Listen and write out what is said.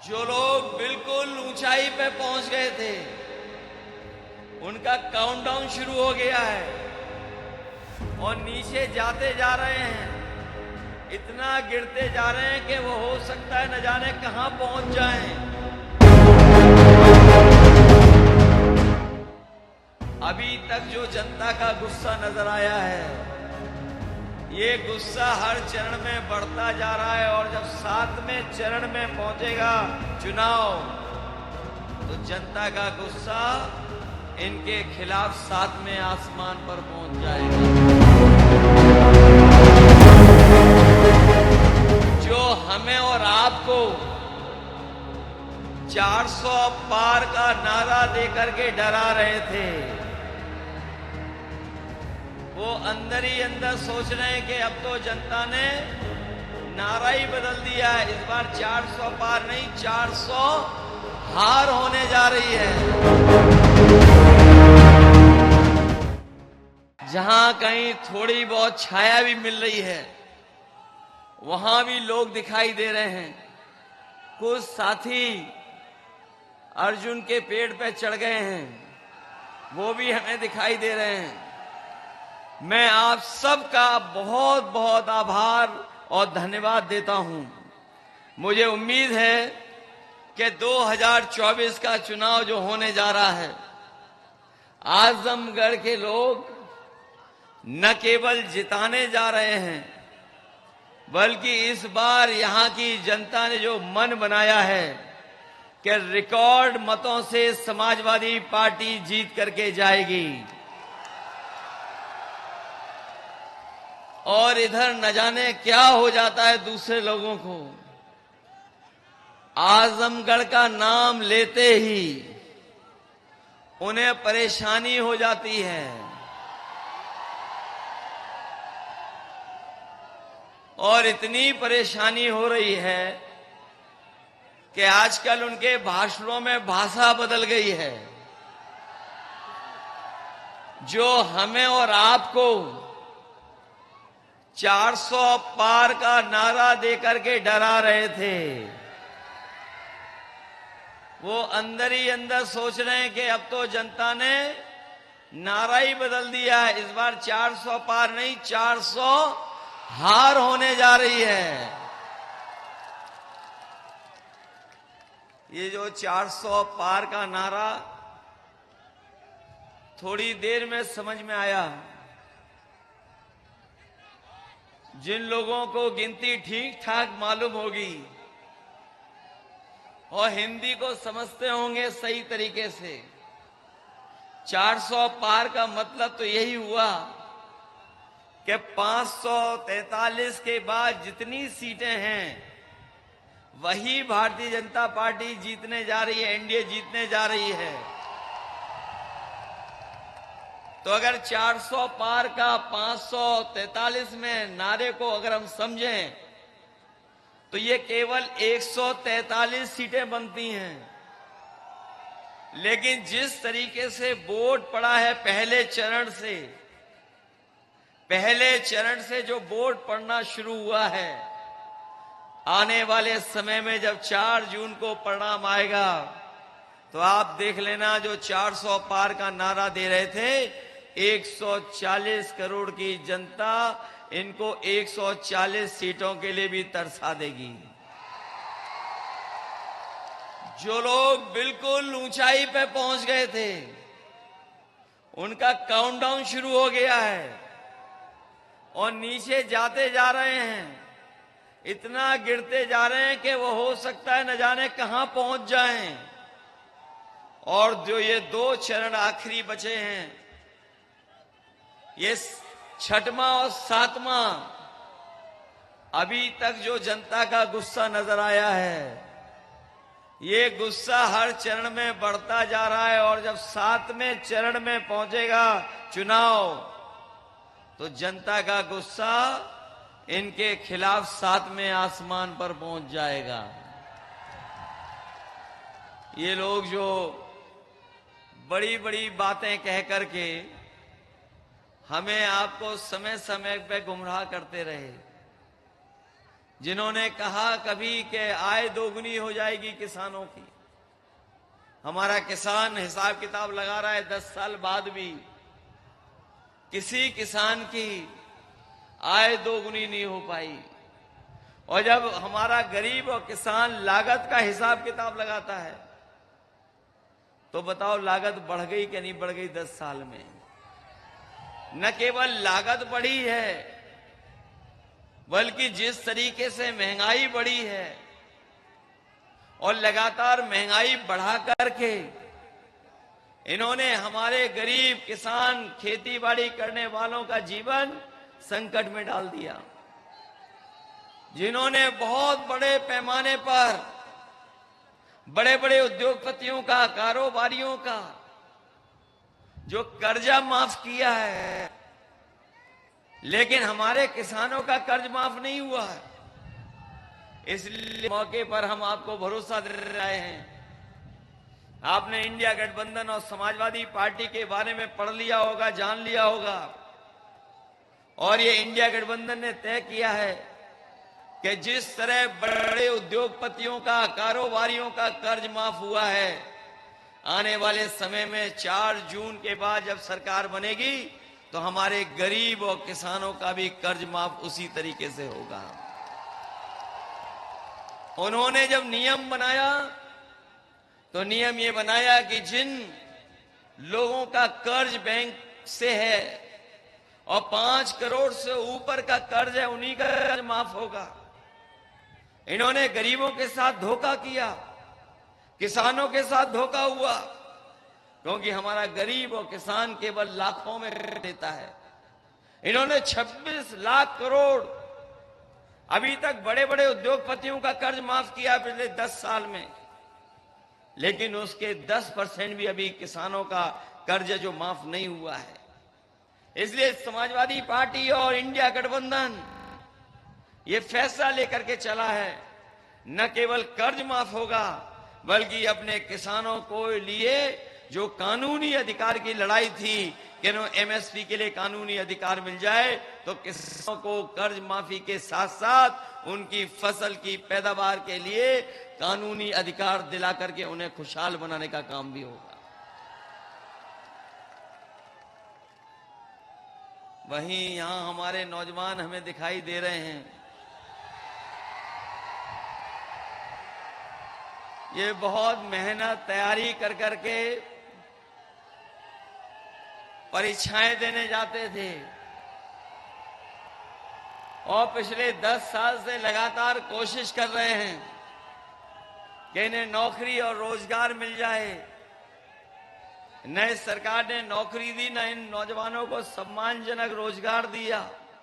जो लोग बिल्कुल ऊंचाई पे पहुंच गए थे, उनका काउंटडाउन शुरू हो गया है और नीचे जाते जा रहे हैं। इतना गिरते जा रहे हैं कि वो हो सकता है न जाने कहां पहुंच जाएं। अभी तक जो जनता का गुस्सा नजर आया है, ये गुस्सा हर चरण में बढ़ता जा रहा है और जब 7वें चरण में पहुंचेगा चुनाव, तो जनता का गुस्सा इनके खिलाफ 7वें आसमान पर पहुंच जाएगा। जो हमें और आपको 400 पार का नारा देकर के डरा रहे थे, वो अंदर ही अंदर सोच रहे हैं कि अब तो जनता ने नारा ही बदल दिया है। इस बार 400 पार नहीं, 400 हार होने जा रही है। जहां कहीं थोड़ी बहुत छाया भी मिल रही है, वहां भी लोग दिखाई दे रहे हैं। कुछ साथी अर्जुन के पेड़ पे चढ़ गए हैं, वो भी हमें दिखाई दे रहे हैं। मैं आप सबका बहुत बहुत आभार और धन्यवाद देता हूं। मुझे उम्मीद है कि 2024 का चुनाव जो होने जा रहा है, आजमगढ़ के लोग न केवल जिताने जा रहे हैं, बल्कि इस बार यहां की जनता ने जो मन बनाया है कि रिकॉर्ड मतों से समाजवादी पार्टी जीत करके जाएगी। और इधर न जाने क्या हो जाता है दूसरे लोगों को, आजमगढ़ का नाम लेते ही उन्हें परेशानी हो जाती है और इतनी परेशानी हो रही है कि आजकल उनके भाषणों में भाषा बदल गई है। जो हमें और आपको 400 पार का नारा देकर के डरा रहे थे, वो अंदर ही अंदर सोच रहे हैं कि अब तो जनता ने नारा ही बदल दिया है। इस बार 400 पार नहीं, 400 हार होने जा रही है। ये जो 400 पार का नारा थोड़ी देर में समझ में आया। जिन लोगों को गिनती ठीक ठाक मालूम होगी और हिंदी को समझते होंगे सही तरीके से, 400 पार का मतलब तो यही हुआ कि 543 के बाद जितनी सीटें हैं, वही भारतीय जनता पार्टी जीतने जा रही है, एनडीए जीतने जा रही है। तो अगर 400 पार का 543 में नारे को अगर हम समझें, तो ये केवल 143 सीटें बनती हैं। लेकिन जिस तरीके से वोट पड़ा है पहले चरण से जो वोट पड़ना शुरू हुआ है, आने वाले समय में जब 4 जून को परिणाम आएगा, तो आप देख लेना, जो 400 पार का नारा दे रहे थे, 140 करोड़ की जनता इनको 140 सीटों के लिए भी तरसा देगी। जो लोग बिल्कुल ऊंचाई पे पहुंच गए थे, उनका काउंटडाउन शुरू हो गया है और नीचे जाते जा रहे हैं। इतना गिरते जा रहे हैं कि वो हो सकता है न जाने कहां पहुंच जाएं। और जो ये 2 चरण आखिरी बचे हैं, ये 6वां और 7वां, अभी तक जो जनता का गुस्सा नजर आया है, ये गुस्सा हर चरण में बढ़ता जा रहा है और जब 7वें चरण में पहुंचेगा चुनाव, तो जनता का गुस्सा इनके खिलाफ 7वें आसमान पर पहुंच जाएगा। ये लोग जो बड़ी बड़ी बातें कह करके हमें आपको समय समय पे गुमराह करते रहे, जिन्होंने कहा कभी कि आय दोगुनी हो जाएगी किसानों की। हमारा किसान हिसाब किताब लगा रहा है 10 साल बाद भी किसी किसान की आय दोगुनी नहीं हो पाई। और जब हमारा गरीब और किसान लागत का हिसाब किताब लगाता है तो बताओ लागत बढ़ गई कि नहीं बढ़ गई 10 साल में। न केवल लागत बढ़ी है बल्कि जिस तरीके से महंगाई बढ़ी है और लगातार महंगाई बढ़ा करके इन्होंने हमारे गरीब किसान खेती बाड़ी करने वालों का जीवन संकट में डाल दिया। जिन्होंने बहुत बड़े पैमाने पर बड़े बड़े उद्योगपतियों का, कारोबारियों का जो कर्जा माफ किया है, लेकिन हमारे किसानों का कर्ज माफ नहीं हुआ है। इसलिए मौके पर हम आपको भरोसा दे रहे हैं। आपने इंडिया गठबंधन और समाजवादी पार्टी के बारे में पढ़ लिया होगा, जान लिया होगा, और ये इंडिया गठबंधन ने तय किया है कि जिस तरह बड़े उद्योगपतियों का, कारोबारियों का कर्ज माफ हुआ है, आने वाले समय में 4 जून के बाद जब सरकार बनेगी तो हमारे गरीब और किसानों का भी कर्ज माफ उसी तरीके से होगा। उन्होंने जब नियम बनाया तो नियम ये बनाया कि जिन लोगों का कर्ज बैंक से है और 5 करोड़ से ऊपर का कर्ज है उन्हीं का कर्ज माफ होगा। इन्होंने गरीबों के साथ धोखा किया, किसानों के साथ धोखा हुआ, क्योंकि हमारा गरीब और किसान केवल लाखों में देता है। इन्होंने 26 लाख करोड़ अभी तक बड़े बड़े उद्योगपतियों का कर्ज माफ किया पिछले 10 साल में, लेकिन उसके 10% भी अभी किसानों का कर्ज जो माफ नहीं हुआ है। इसलिए समाजवादी पार्टी और इंडिया गठबंधन ये फैसला लेकर के चला है, न केवल कर्ज माफ होगा बल्कि अपने किसानों को लिए जो कानूनी अधिकार की लड़ाई थी कि एमएसपी के लिए कानूनी अधिकार मिल जाए, तो किसानों को कर्ज माफी के साथ साथ उनकी फसल की पैदावार के लिए कानूनी अधिकार दिला करके उन्हें खुशहाल बनाने का काम भी होगा। वहीं यहां हमारे नौजवान हमें दिखाई दे रहे हैं, ये बहुत मेहनत तैयारी कर करके परीक्षाएं देने जाते थे और पिछले 10 साल से लगातार कोशिश कर रहे हैं कि इन्हें नौकरी और रोजगार मिल जाए। न इस सरकार ने नौकरी दी, न इन नौजवानों को सम्मानजनक रोजगार दिया।